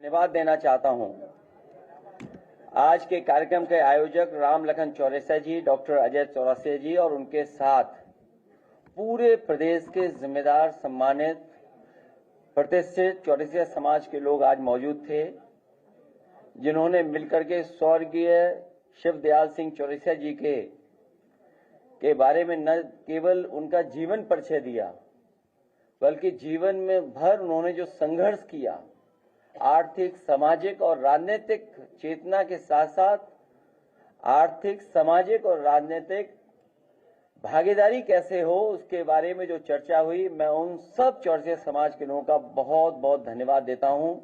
धन्यवाद देना चाहता हूं। आज के कार्यक्रम के आयोजक राम लखन चौरसिया जी, डॉक्टर अजय चौरसिया जी और उनके साथ पूरे प्रदेश के जिम्मेदार सम्मानित प्रतिष्ठित चौरसिया समाज के लोग आज मौजूद थे, जिन्होंने मिलकर के स्वर्गीय शिवदयाल सिंह चौरसिया जी के बारे में न केवल उनका जीवन परिचय दिया, बल्कि जीवन में भर उन्होंने जो संघर्ष किया, आर्थिक, सामाजिक और राजनीतिक चेतना के साथ साथ आर्थिक, सामाजिक और राजनीतिक भागीदारी कैसे हो, उसके बारे में जो चर्चा हुई, मैं उन सब चौरसिया समाज के लोगों का बहुत बहुत धन्यवाद देता हूं,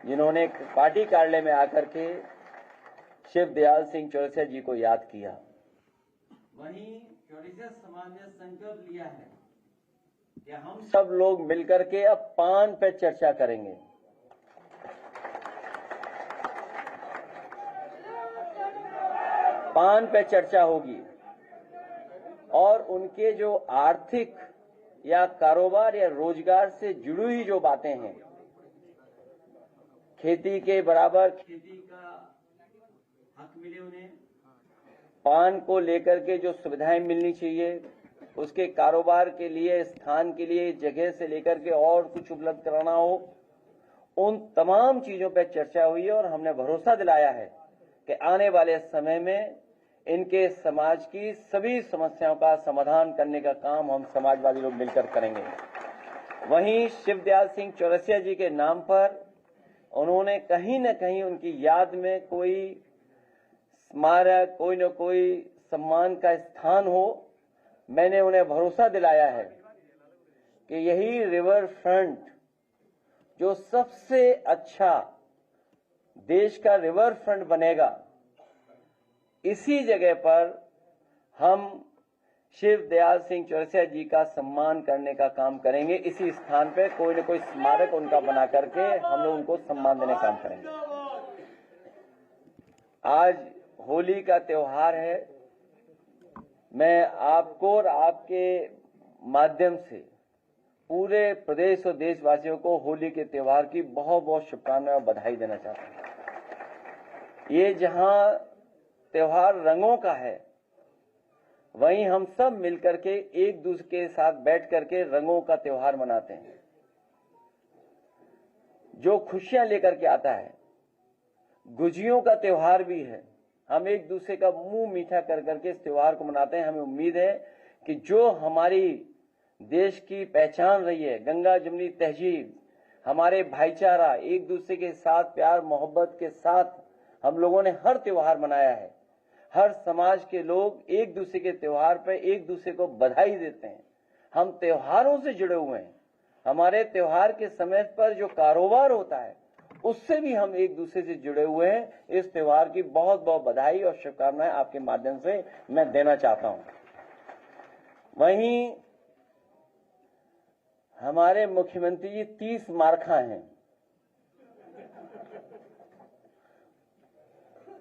जिन्होंने पार्टी कार्यालय में आकर के शिवदयाल सिंह चौरसिया जी को याद किया। वहीं चौरसिया समाज ने संकल्प लिया है कि हम सब लोग मिलकर के अब पान पे चर्चा करेंगे। पान पे चर्चा होगी और उनके जो आर्थिक या कारोबार या रोजगार से जुड़ी हुई जो बातें हैं, खेती के बराबर खेती का हक मिले उन्हें, पान को लेकर के जो सुविधाएं मिलनी चाहिए, उसके कारोबार के लिए, स्थान के लिए, जगह से लेकर के और कुछ उपलब्ध कराना हो, उन तमाम चीजों पर चर्चा हुई और हमने भरोसा दिलाया है कि आने वाले समय में इनके समाज की सभी समस्याओं का समाधान करने का काम हम समाजवादी लोग मिलकर करेंगे। वहीं शिवदयाल सिंह चौरसिया जी के नाम पर उन्होंने कहीं न कहीं उनकी याद में कोई स्मारक, कोई न कोई सम्मान का स्थान हो। मैंने उन्हें भरोसा दिलाया है कि यही रिवर फ्रंट जो सबसे अच्छा देश का रिवर फ्रंट बनेगा, इसी जगह पर हम शिवदयाल सिंह चौरसिया जी का सम्मान करने का काम करेंगे। इसी स्थान पे कोई न कोई स्मारक उनका बना करके हम लोग उनको सम्मान देने का काम करेंगे। आज होली का त्योहार है। मैं आपको और आपके माध्यम से पूरे प्रदेश और देशवासियों को होली के त्योहार की बहुत बहुत शुभकामनाएं और बधाई देना चाहता हूं। ये जहां त्योहार रंगों का है, वहीं हम सब मिलकर के एक दूसरे के साथ बैठ करके रंगों का त्योहार मनाते हैं, जो खुशियां लेकर के आता है। गुजियों का त्योहार भी है। हम एक दूसरे का मुंह मीठा कर करके इस त्योहार को मनाते हैं। हमें उम्मीद है कि जो हमारी देश की पहचान रही है, गंगा जमुनी तहजीब, हमारे भाईचारा, एक दूसरे के साथ प्यार मोहब्बत के साथ हम लोगों ने हर त्योहार मनाया है। हर समाज के लोग एक दूसरे के त्योहार पर एक दूसरे को बधाई देते हैं। हम त्योहारों से जुड़े हुए हैं। हमारे त्योहार के समय पर जो कारोबार होता है, उससे भी हम एक दूसरे से जुड़े हुए हैं। इस त्योहार की बहुत बहुत बधाई और शुभकामनाएं आपके माध्यम से मैं देना चाहता हूं। वहीं हमारे मुख्यमंत्री जी 30 मार्खा हैं।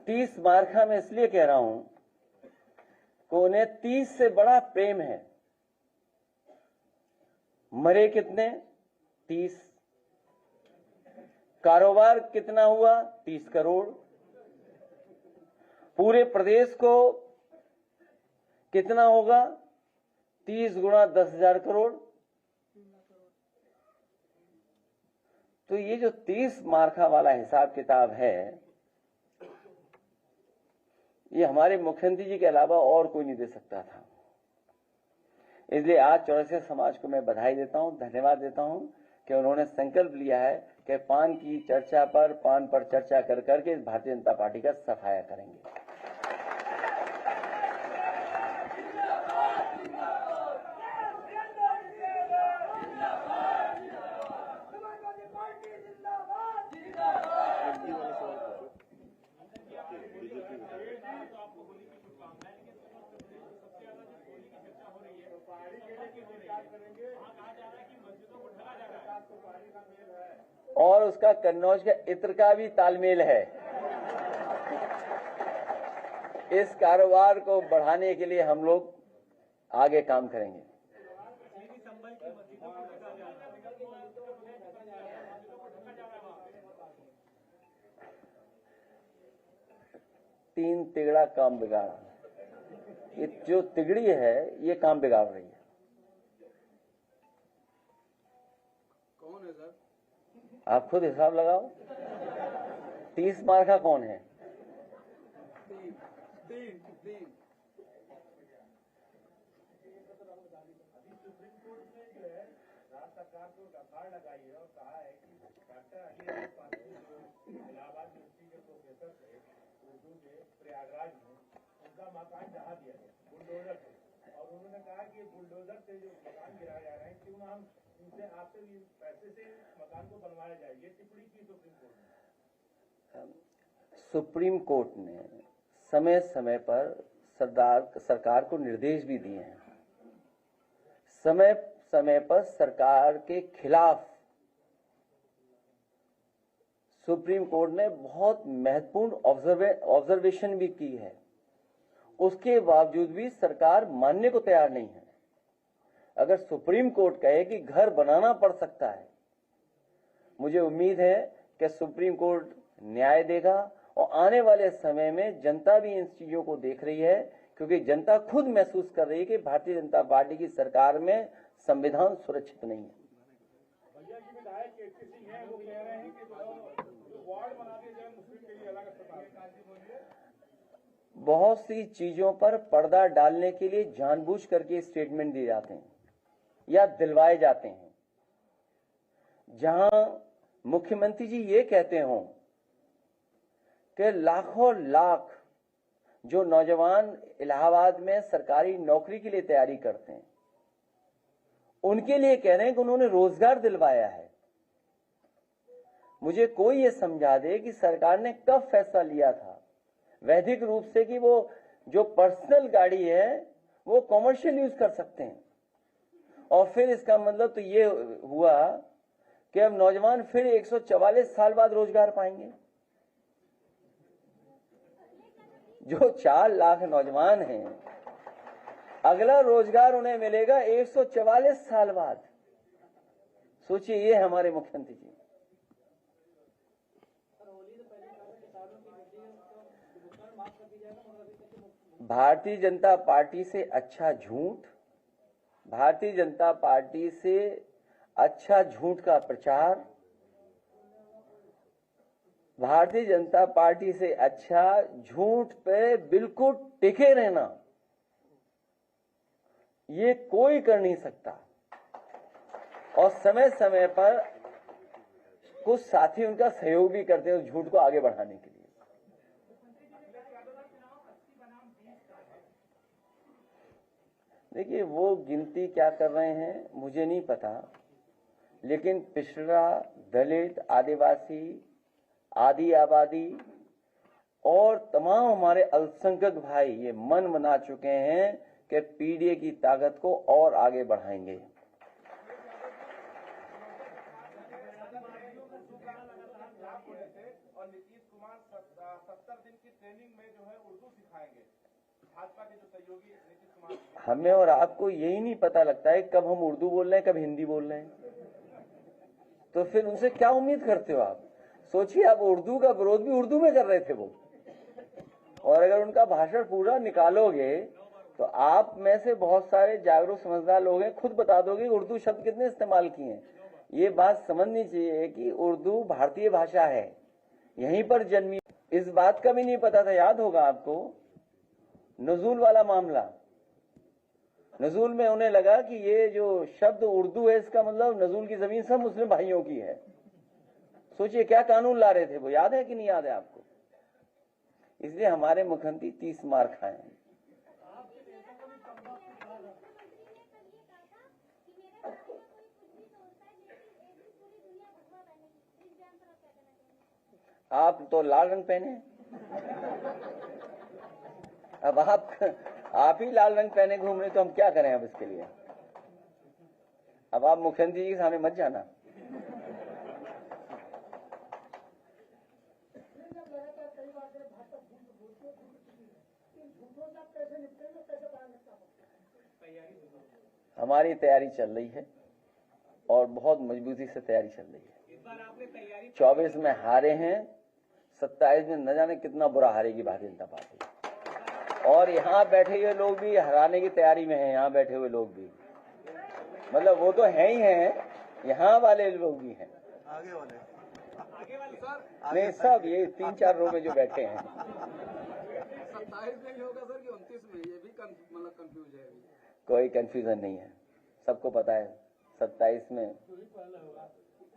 30 मार्खा में इसलिए कह रहा हूं कि उन्हें 30 से बड़ा प्रेम है। मरे कितने? 30। कारोबार कितना हुआ? 30 करोड़। पूरे प्रदेश को कितना होगा? 30 गुणा 10,000 करोड़। तो ये जो 30 मार्खा वाला हिसाब किताब है, ये हमारे मुख्यमंत्री जी के अलावा और कोई नहीं दे सकता था। इसलिए आज चौरसिया समाज को मैं बधाई देता हूं, धन्यवाद देता हूं कि उन्होंने संकल्प लिया है कि पान पर चर्चा कर करके भारतीय जनता पार्टी का सफाया करेंगे। और उसका कन्नौज के इत्र का भी तालमेल है। इस कारोबार को बढ़ाने के लिए हम लोग आगे काम करेंगे। 3 तिगड़ा काम बिगाड़ा। ये जो तिगड़ी है ये काम बिगाड़ रही है। कौन है सर? आप खुद हिसाब लगाओ। 30 मार का कौन है? तीन। सुप्रीम कोर्ट ने जो है राज्य सरकार को दफाड़ लगाई है और कहा है कि डॉक्टर अली पासी जो इलाहाबाद यूनिवर्सिटी के प्रोफेसर थे उर्दू के प्रयागराज में, उनका मकान ढहा दिया गया बुलडोजर से, और उन्होंने कहा कि बुलडोजर से जो मकान गिराए जा रहे हैं क्यों ना हम इनसे आपसे पैसे से मकान को बनवाया जाए। ये टिप्पणी की सुप्रीम कोर्ट ने। सुप्रीम कोर्ट ने समय समय पर सरकार को निर्देश भी दिए हैं। समय समय पर सरकार के खिलाफ सुप्रीम कोर्ट ने बहुत महत्वपूर्ण ऑब्जर्वेशन भी की है। उसके बावजूद भी सरकार मानने को तैयार नहीं है। अगर सुप्रीम कोर्ट कहे कि घर बनाना पड़ सकता है, मुझे उम्मीद है कि सुप्रीम कोर्ट न्याय देगा और आने वाले समय में जनता भी इन चीजों को देख रही है, क्योंकि जनता खुद महसूस कर रही है कि भारतीय जनता पार्टी की सरकार में संविधान सुरक्षित नहीं है। भैया जी विधायक केपी सिंह हैं, वो कह रहे हैं कि जो वार्ड बना दिए जाए मुस्लिम के लिए अलग अस्पताल। बहुत सी चीजों पर पर्दा डालने के लिए जानबूझ करके स्टेटमेंट दिए जाते हैं या दिलवाए जाते हैं। जहां मुख्यमंत्री जी ये कहते हों कि लाखों लाख जो नौजवान इलाहाबाद में सरकारी नौकरी के लिए तैयारी करते हैं, उनके लिए कह रहे हैं कि उन्होंने रोजगार दिलवाया है। मुझे कोई ये समझा दे कि सरकार ने कब फैसला लिया था वैधिक रूप से कि वो जो पर्सनल गाड़ी है वो कॉमर्शियल यूज कर सकते हैं, और फिर इसका मतलब तो ये हुआ कि अब नौजवान फिर 144 साल बाद रोजगार पाएंगे। जो 4 लाख नौजवान हैं, अगला रोजगार उन्हें मिलेगा 144 साल बाद। सोचिए, ये हमारे मुख्यमंत्री जी। भारतीय जनता पार्टी से अच्छा झूठ, भारतीय जनता पार्टी से अच्छा झूठ का प्रचार, भारतीय जनता पार्टी से अच्छा झूठ पे बिल्कुल टिके रहना, ये कोई कर नहीं सकता। और समय समय पर कुछ साथी उनका सहयोग भी करते हैं उस झूठ को आगे बढ़ाने के लिए। देखिए, वो गिनती क्या कर रहे हैं मुझे नहीं पता, लेकिन पिछड़ा, दलित, आदिवासी, आदि आबादी और तमाम हमारे अल्पसंख्यक भाई ये मन बना चुके हैं कि पीडीए की ताकत को और आगे बढ़ाएंगे। और नीतीश कुमार 70 दिन की ट्रेनिंग में जो है उर्दू सिखाएंगे। भाजपा के जो सहयोगी नीतीश कुमार, हमें और आपको यही नहीं पता लगता है कब हम उर्दू बोल रहे हैं, कब हिंदी बोल रहे हैं। तो फिर उनसे क्या उम्मीद करते हो आप? सोचिए, आप उर्दू का विरोध भी उर्दू में कर रहे थे वो, और अगर उनका भाषण पूरा निकालोगे तो आप में से बहुत सारे जागरूक समझदार लोग हैं, खुद बता दोगे उर्दू शब्द कितने इस्तेमाल किए हैं। ये बात समझनी चाहिए कि उर्दू भारतीय भाषा है, यहीं पर जन्मी। इस बात का भी नहीं पता था, याद होगा आपको, नजूल वाला मामला। नजूल में उन्हें लगा कि ये जो शब्द उर्दू है इसका मतलब नजूल की जमीन सब मुस्लिम भाइयों की है। सोचिए क्या कानून ला रहे थे वो, याद है कि नहीं याद है आपको? इसलिए हमारे मुख्यमंत्री 30 मार खाए हैं। आप तो लाल रंग पहने, अब आप ही लाल रंग पहने घूम रहे, तो हम क्या करें अब इसके लिए? अब आप मुख्यमंत्री जी के सामने मत जाना। हमारी तैयारी चल रही है और बहुत मजबूती से तैयारी चल रही है। 24 में हारे हैं, 27 में न जाने कितना बुरा हारेगी भारतीय जनता पार्टी। और यहाँ बैठे हुए लोग भी हराने की तैयारी में हैं, यहाँ बैठे हुए लोग भी, मतलब वो तो हैं ही हैं, यहाँ वाले लोग भी हैं, आगे वाले सर, नहीं सब ये 3-4 रो में जो बैठे हैं। 27 में ही होगा सर कि 29 में? ये भी मतलब कंफ्यूज है अभी। कोई कंफ्यूजन नहीं है, सबको पता है 27 में।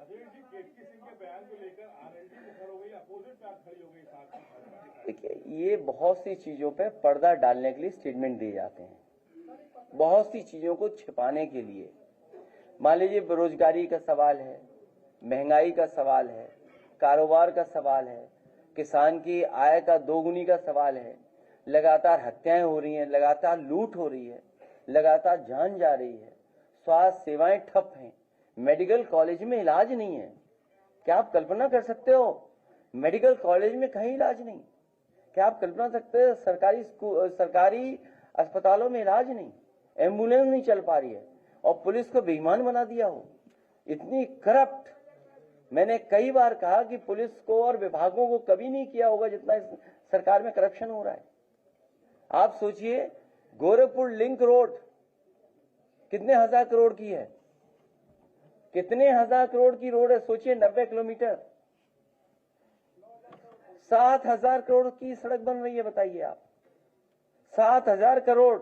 अधीर जी, केतकी सिंह के बयान को लेकर आरएलडी मुखर हो गई, अपोजिट में आप खड़ी हो गई साथ में। देखिए, ये बहुत सी चीजों पे पर्दा डालने के लिए स्टेटमेंट दिए जाते हैं, बहुत सी चीजों को छिपाने के लिए। मान लीजिए बेरोजगारी का सवाल है, महंगाई का सवाल है, कारोबार का सवाल है, किसान की आय का दोगुनी का सवाल है, लगातार हत्याएं हो रही हैं, लगातार लूट हो रही है, लगातार जान जा रही है, स्वास्थ्य सेवाएं ठप हैं, मेडिकल कॉलेज में इलाज नहीं है। क्या आप कल्पना कर सकते हो मेडिकल कॉलेज में कहीं इलाज नहीं? क्या आप कल्पना सकते हो सरकारी अस्पतालों में इलाज नहीं, एम्बुलेंस नहीं चल पा रही है, और पुलिस को बेईमान बना दिया हो, इतनी करप्ट। मैंने कई बार कहा कि पुलिस को और विभागों को कभी नहीं किया होगा जितना इस सरकार में करप्शन हो रहा है। आप सोचिए, गोरखपुर लिंक रोड कितने हजार करोड़ की है, कितने हजार करोड़ की रोड है, सोचिए 90 किलोमीटर, 7,000 करोड़ की सड़क बन रही है। बताइए आप, 7,000 करोड़।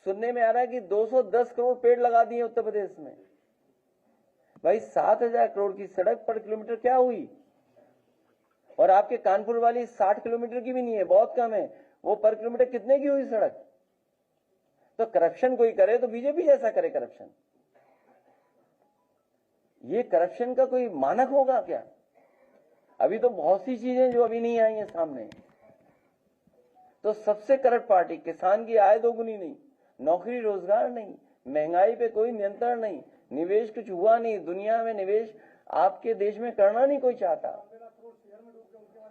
सुनने में आ रहा है कि 210 करोड़ पेड़ लगा दिए उत्तर प्रदेश में। भाई 7,000 करोड़ की सड़क पर किलोमीटर क्या हुई? और आपके कानपुर वाली 60 किलोमीटर की भी नहीं है, बहुत कम है, वो पर किलोमीटर कितने की हुई सड़क? तो करप्शन कोई करे तो बीजेपी जैसा करे करप्शन। ये करप्शन का कोई मानक होगा क्या? अभी तो बहुत सी चीजें जो अभी नहीं आई हैं सामने। तो सबसे करप्ट पार्टी, किसान की आय दोगुनी नहीं, नौकरी रोजगार नहीं, महंगाई पे कोई नियंत्रण नहीं, निवेश कुछ हुआ नहीं, दुनिया में निवेश आपके देश में करना नहीं कोई चाहता।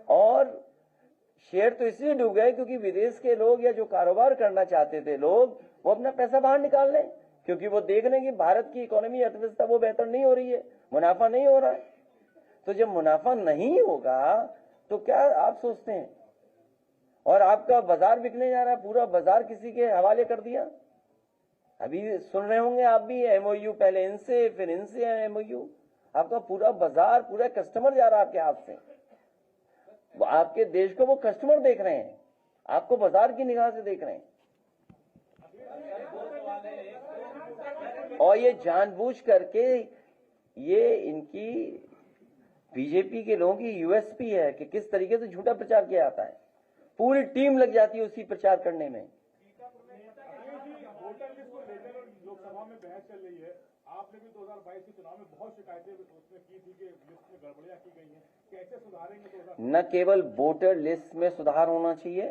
और शेयर तो इसलिए डूब गए क्योंकि विदेश के लोग या जो कारोबार करना चाहते थे लोग, वो अपना पैसा बाहर निकाल लें, क्योंकि वो देख रहे हैं कि भारत की इकोनॉमी अर्थव्यवस्था वो बेहतर नहीं हो रही है, मुनाफा नहीं हो रहा है। तो जब मुनाफा नहीं होगा तो क्या आप सोचते हैं? और आपका बाजार बिकने जा रहा है, पूरा बाजार किसी के हवाले कर दिया। अभी सुन रहे होंगे आप भी, एमओयू पहले इनसे फिर इनसे एमओयू, आपका पूरा बाजार, पूरा कस्टमर जा रहा है आपके हाथ से। आपके देश को वो कस्टमर देख रहे हैं, आपको बाजार की निगाह से देख रहे हैं। और ये जानबूझ करके, ये इनकी बीजेपी के लोगों की यूएसपी है कि किस तरीके से झूठा प्रचार किया जाता है। पूरी टीम लग जाती है उसी प्रचार करने में। वोटर लिस्ट को लेकर लोकसभा में बहस चल रही है। आपने भी 2022 के चुनाव में बहुत शिकायतें उसमें की थी कि लिस्ट में गड़बड़ियां की गई हैं, कैसे सुधारेंगे? न केवल वोटर लिस्ट में सुधार होना चाहिए,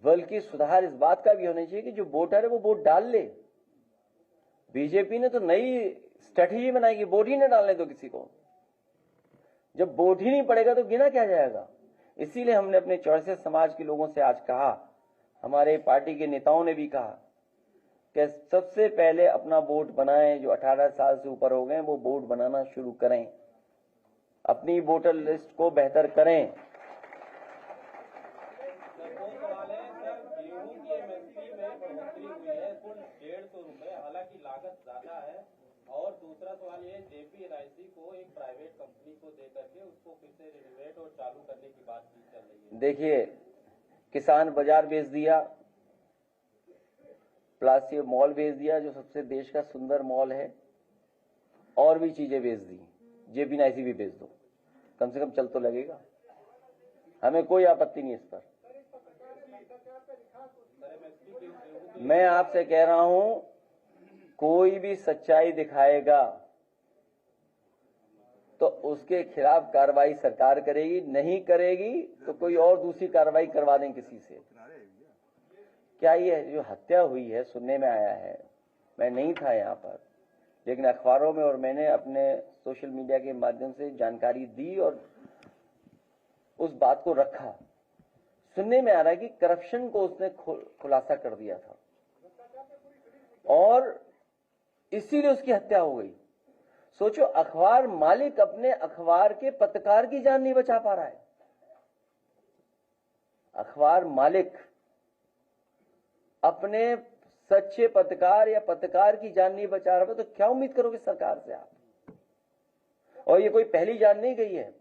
बल्कि सुधार इस बात का भी होना चाहिए कि जो वोटर है वो वोट डाल ले। बीजेपी ने तो नई स्ट्रेटेजी बनाई कि वोट ही न डालने दो किसी को। जब वोट ही नहीं पड़ेगा तो गिना क्या जाएगा? इसीलिए हमने अपने चौरसिया समाज के लोगों से आज कहा, हमारे पार्टी के नेताओं ने भी कहा कि सबसे पहले अपना वोट बनाएं। जो 18 साल से ऊपर हो गए वो वोट बनाना शुरू करें, अपनी वोटर लिस्ट को बेहतर करें। गेहूं की एमएसपी में बढ़ोतरी हुई है कुल 150 रुपए, हालांकि लागत ज्यादा है। और दूसरा सवाल ये, जेपी एनआईसी को एक प्राइवेट कंपनी को दे करके उसको फिर से रिनोवेट और चालू करने की बात की चल रही है। देखिए, किसान बाजार बेच दिया, प्लस ये मॉल बेच दिया जो सबसे देश का सुंदर मॉल है, और भी चीजें बेच दी। जेपी एनआईसी भी बेच दो, कम से कम चल तो लगेगा। हमें कोई आपत्ति नहीं इस पर। मैं आपसे कह रहा हूं, कोई भी सच्चाई दिखाएगा तो उसके खिलाफ कार्रवाई सरकार करेगी, नहीं करेगी तो कोई और दूसरी कार्रवाई करवा दें किसी से। क्या ये जो हत्या हुई है, सुनने में आया है, मैं नहीं था यहाँ पर, लेकिन अखबारों में और मैंने अपने सोशल मीडिया के माध्यम से जानकारी दी और उस बात को रखा। सुनने में आ रहा है कि करप्शन को उसने खुलासा कर दिया था और इसीलिए उसकी हत्या हो गई। सोचो, अखबार मालिक अपने अखबार के पत्रकार की जान नहीं बचा पा रहा है। अखबार मालिक अपने सच्चे पत्रकार या पत्रकार की जान नहीं बचा रहा, तो क्या उम्मीद करोगे सरकार से आप? और ये कोई पहली जान नहीं गई है।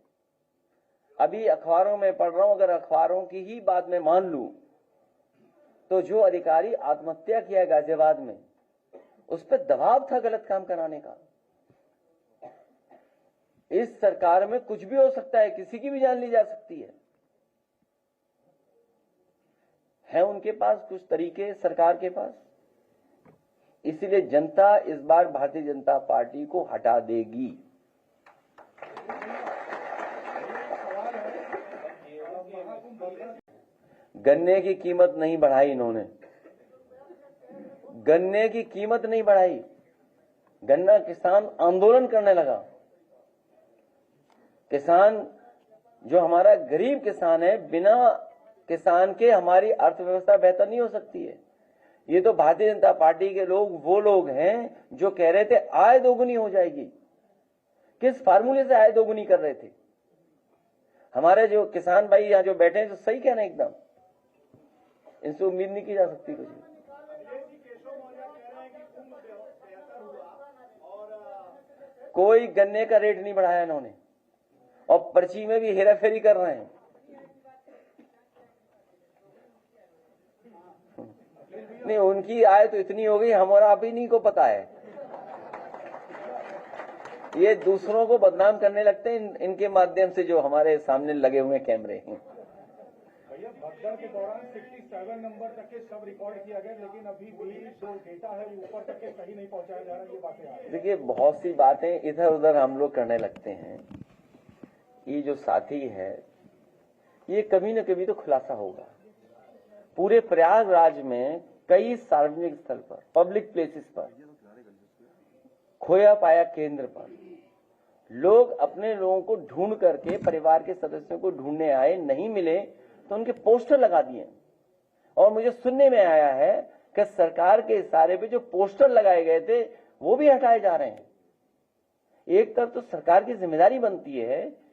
अभी अखबारों में पढ़ रहा हूं, अगर अखबारों की ही बात मैं मान लूं तो जो अधिकारी आत्महत्या किया गाजियाबाद में, उस पर दबाव था गलत काम कराने का। इस सरकार में कुछ भी हो सकता है, किसी की भी जान ली जा सकती है उनके पास कुछ तरीके सरकार के पास। इसलिए जनता इस बार भारतीय जनता पार्टी को हटा देगी। गन्ने की कीमत नहीं बढ़ाई इन्होंने, गन्ने की कीमत नहीं बढ़ाई। गन्ना किसान आंदोलन करने लगा। किसान जो हमारा गरीब किसान है, बिना किसान के हमारी अर्थव्यवस्था बेहतर नहीं हो सकती है। ये तो भारतीय जनता पार्टी के लोग वो लोग हैं जो कह रहे थे आय दोगुनी हो जाएगी। किस फार्मूले से आय दोगुनी कर रहे थे? हमारे जो किसान भाई यहाँ जो बैठे हैं, तो सही कहना एकदम, इनसे उम्मीद नहीं की जा सकती कुछ। कोई गन्ने का रेट नहीं बढ़ाया इन्होंने, और पर्ची में भी हेराफेरी कर रहे हैं। नहीं, उनकी आय तो इतनी हो गई, हमारा आप ही नहीं को पता है। ये दूसरों को बदनाम करने लगते हैं इनके माध्यम से, जो हमारे सामने लगे हुए कैमरे हैं। भैया, भगदड़ के दौरान 67 नंबर तक के सब रिकॉर्ड किया गया, लेकिन अभी भी जो डेटा है वो ऊपर तक के सही नहीं पहुंचाया जा रहा है। ये बातें आ रही हैं। देखिए, बहुत सी बातें इधर उधर हम लोग करने लगते हैं। ये जो साथी है, ये कभी न कभी तो खुलासा होगा। पूरे प्रयागराज में कई सार्वजनिक स्थल पर, पब्लिक प्लेसेस पर, खोया पाया केंद्र पर लोग अपने लोगों को ढूंढ करके, परिवार के सदस्यों को ढूंढने आए, नहीं मिले तो उनके पोस्टर लगा दिए। और मुझे सुनने में आया है कि सरकार के इशारे पे जो पोस्टर लगाए गए थे वो भी हटाए जा रहे हैं। एक तरफ तो सरकार की जिम्मेदारी बनती है